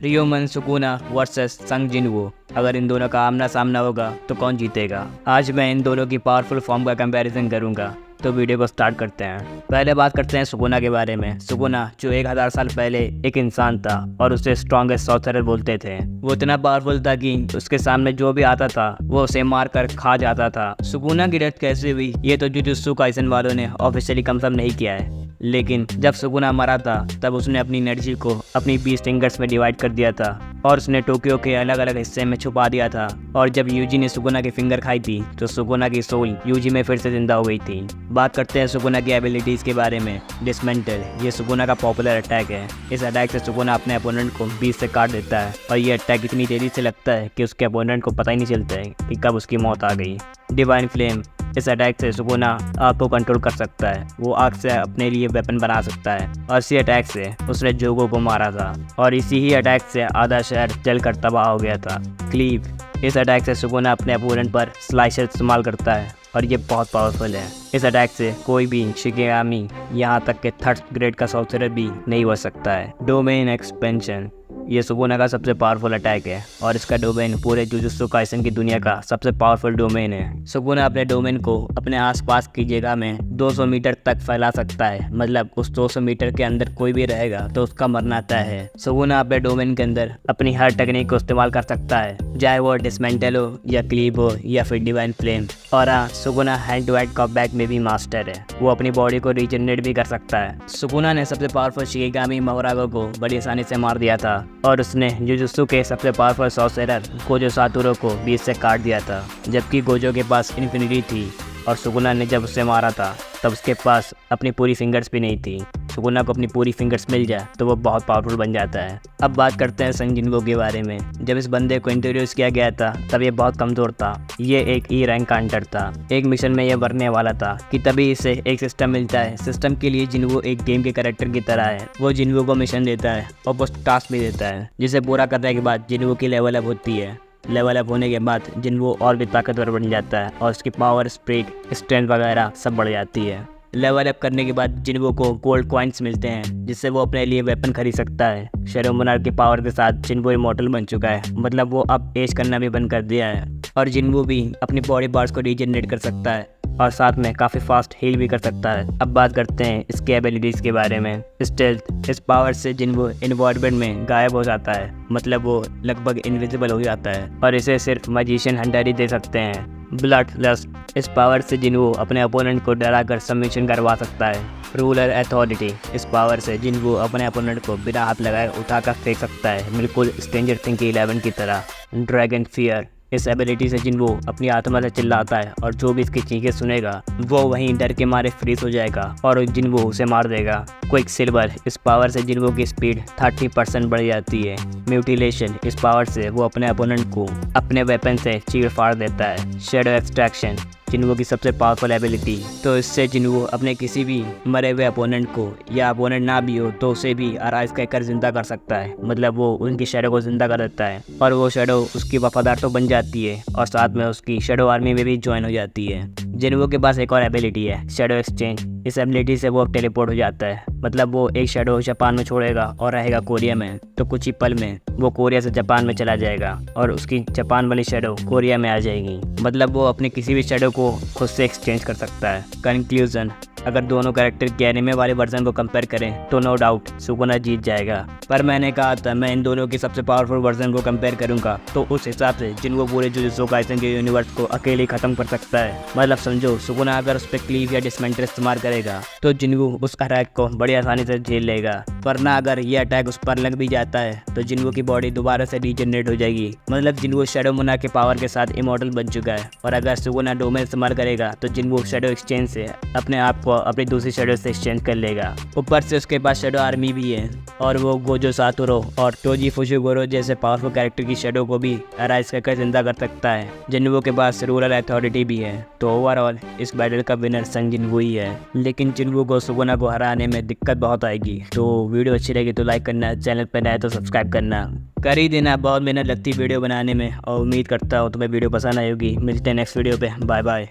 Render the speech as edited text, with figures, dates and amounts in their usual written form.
रियोमन Sukuna versus संग जिनवू। अगर इन दोनों का आमना सामना होगा तो कौन जीतेगा? आज मैं इन दोनों की पावरफुल फॉर्म का कंपैरिजन करूंगा। तो वीडियो को स्टार्ट करते हैं। पहले बात करते हैं सुकुना के बारे में। सुकुना जो 1000 साल पहले एक इंसान था और उसे स्ट्रॉन्गेस्ट सॉर्सरर बोलते थे। वो इतना पावरफुल था कि उसके सामने जो भी आता था वो उसे मार कर खा जाता था। सुकुना की डेथ कैसे हुई ये तो जुजुत्सु काइसन वालों ने ऑफिशियली कंफर्म नहीं किया है, लेकिन जब सुकुना मरा था तब उसने अपनी एनर्जी को अपनी 20 फिंगर्स में डिवाइड कर दिया था और उसने टोक्यो के अलग अलग हिस्से में छुपा दिया था। और जब यूजी ने सुकुना की फिंगर खाई थी तो सुकुना की सोल यूजी में फिर से जिंदा हो गई थी। बात करते हैं सुकुना की एबिलिटीज के बारे में। डिसमेंटल, ये सुकुना का पॉपुलर अटैक है। इस अटैक से सुकुना अपने अपोनेंट को 20 से काट देता है और ये अटैक इतनी तेजी से लगता है कि उसके अपोनेंट को पता ही नहीं चलता है कि कब उसकी मौत आ गई। डिवाइन फ्लेम, इस अटैक से सुकुना आग को कंट्रोल कर सकता है। वो आग से अपने लिए वेपन बना सकता है और इसी अटैक से उसने जोगो को मारा था और इसी ही अटैक से आधा शहर जलकर तबाह हो गया था। क्लीव, इस अटैक से सुकुना अपने अपोनेंट पर स्लाइसर इस्तेमाल करता है और ये बहुत पावरफुल है। इस अटैक से कोई भी शिकेगामी यहाँ तक के 3rd ग्रेड का सॉर्सरर भी नहीं बच सकता है। डोमेन एक्सपेंशन, ये सुकुना का सबसे पावरफुल अटैक है और इसका डोमेन पूरे जुजुत्सु काइसन की दुनिया का सबसे पावरफुल डोमेन है। सुकुना अपने डोमेन को अपने आसपास की जगह में 200 मीटर तक फैला सकता है। मतलब उस 200 मीटर के अंदर कोई भी रहेगा तो उसका मरना तय है। सुकुना अपने डोमेन के अंदर अपनी हर टेक्निक को इस्तेमाल कर सकता है, चाहे वो डिसमेंटल हो या क्लीव हो या फिर डिवाइन फ्लेम। और हाँ, Sukuna hand to hand combat में भी मास्टर है। वो अपनी बॉडी को रीजनरेट भी कर सकता है। सुकुना ने सबसे पावरफुल शिकेगामी मोरागो को बड़ी आसानी से मार दिया था और उसने जुजुत्सु के सबसे पावरफुल सॉर्सरर गोजो सातोरू को 20 से काट दिया था, जबकि गोजो के पास इन्फिनिटी थी और सुकुना ने जब उसे मारा था तब उसके पास अपनी पूरी फिंगर्स भी नहीं थी। सुकुना को अपनी पूरी फिंगर्स मिल जाए तो वो बहुत पावरफुल बन जाता है। अब बात करते हैं संग जिनवू के बारे में। जब इस बंदे को इंट्रोड्यूस किया गया था तब ये बहुत कमज़ोर था। ये एक ई रैंक का हंटर था। एक मिशन में ये मरने वाला था कि तभी इसे एक सिस्टम मिलता है। सिस्टम के लिए जिनवू एक गेम के कैरेक्टर की तरह है। वो जिनवू को मिशन देता है और वो टास्क भी देता है, जिसे पूरा करने के बाद जिनवू की लेवल अप होती है। लेवल अप होने के बाद जिनवू और भी ताकतवर बन जाता है और उसकी पावर, स्पीड, स्ट्रेंथ वगैरह सब बढ़ जाती है। लेवल अप करने के बाद जिनवू को गोल्ड कॉइन्स मिलते हैं जिससे वो अपने लिए वेपन खरीद सकता है। शैडो मोनार्क की पावर के साथ जिनवू इमॉर्टल बन चुका है, मतलब वो अब एज करना भी बंद कर दिया है और जिनवू भी अपनी बॉडी पार्ट्स को रीजनरेट कर सकता है और साथ में काफ़ी फास्ट हील भी कर सकता है। अब बात करते हैं इसके एबिलिटीज़ के बारे में। स्टेल्थ, इस पावर से जिनवू एनवायरनमेंट में गायब हो जाता है, मतलब वो लगभग इनविजिबल हो जाता है और इसे सिर्फ मैजिशियन हंटर ही दे सकते हैं। ब्लड लस्ट, इस पावर से जिनवू अपने अपोनेंट को डराकर सबमिशन करवा सकता है। रूलर अथॉरिटी, इस पावर से जिनवू अपने अपोनेंट को बिना हाथ लगाए उठाकर फेंक सकता है, बिल्कुल स्ट्रेंजर थिंग्स 11 की तरह। ड्रैगन फियर, इस एबिलिटी से जिनवू अपनी आत्मा से चिल्लाता है और जो भी इसकी चीखें सुनेगा वो वहीं डर के मारे फ्रीज हो जाएगा और जिनवू उसे मार देगा। क्विक सिल्वर, इस पावर से जिनवू की स्पीड 30% बढ़ जाती है। म्यूटिलेशन, इस पावर से वो अपने अपोनेंट को अपने वेपन से चीर फाड़ देता है। शेडो एक्सट्रैक्शन, जिनवू की सबसे पावरफुल एबिलिटी, तो इससे जिनवू अपने किसी भी मरे हुए अपोनेंट को या अपोनेंट ना भी हो तो उसे भी अराइज कहकर जिंदा कर सकता है, मतलब वो उनकी शैडो को जिंदा कर देता है और वो शैडो उसकी वफादार तो बन जाती है और साथ में उसकी शैडो आर्मी में भी ज्वाइन हो जाती है। जिनवू के पास एक और एबिलिटी है, शैडो एक्सचेंज। इस एबिलिटी से वो टेलीपोर्ट हो जाता है, मतलब वो एक शैडो जापान में छोड़ेगा और रहेगा कोरिया में, तो कुछ ही पल में वो कोरिया से जापान में चला जाएगा और उसकी जापान वाली शैडो कोरिया में आ जाएगी, मतलब वो अपने किसी भी शैडो को खुद से एक्सचेंज कर सकता है। कंक्लूजन, अगर दोनों कैरेक्टर के एनिमे वाले वर्जन को कंपेयर करें तो नो डाउट सुकुना जीत जाएगा, पर मैंने कहा था मैं इन दोनों की सबसे पावरफुल वर्जन को कंपेयर करूंगा तो उस हिसाब से जिनवू पूरे जुजुत्सु काइसन के यूनिवर्स को अकेले खत्म कर सकता है। मतलब समझो, सुकुना अगर उस पर क्लीव या डिसमेंटल इस्तेमाल करेगा तो जिनवू उस अटैक को बड़ी आसानी से झेल लेगा, वरना अगर ये अटैक उस पर लग भी जाता है तो जिनवू की बॉडी दोबारा से रीजनरेट हो जाएगी। मतलब जिनवू शैडो मोनार्क के पावर के साथ इमॉर्टल बन चुका है और अगर सुकुना डोमेन इस्तेमाल करेगा तो जिनवू शैडो एक्सचेंज से अपने आप को अपनी दूसरी शैडो से एक्सचेंज कर लेगा। ऊपर से उसके पास शैडो आर्मी भी है और वो गोजो सातोरू और टोजी फुशिगोरो जैसे पावरफुल कैरेक्टर की शैडो को भी अराइज करके जिंदा कर सकता है। जिनवू के पास रूरल अथॉरिटी भी है, तो ओवरऑल इस बैटल का विनर संग जिनवू ही है, लेकिन जिनवू को सुकुना को हराने में दिक्कत बहुत आएगी। तो वीडियो अच्छी लगी तो लाइक करना, चैनल पर नया तो सब्सक्राइब करना कर ही देना। बहुत मेहनत लगती वीडियो बनाने में और उम्मीद करता हूँ तुम्हें वीडियो पसंद आई होगी। मिलते हैं नेक्स्ट वीडियो पे, बाय बाय।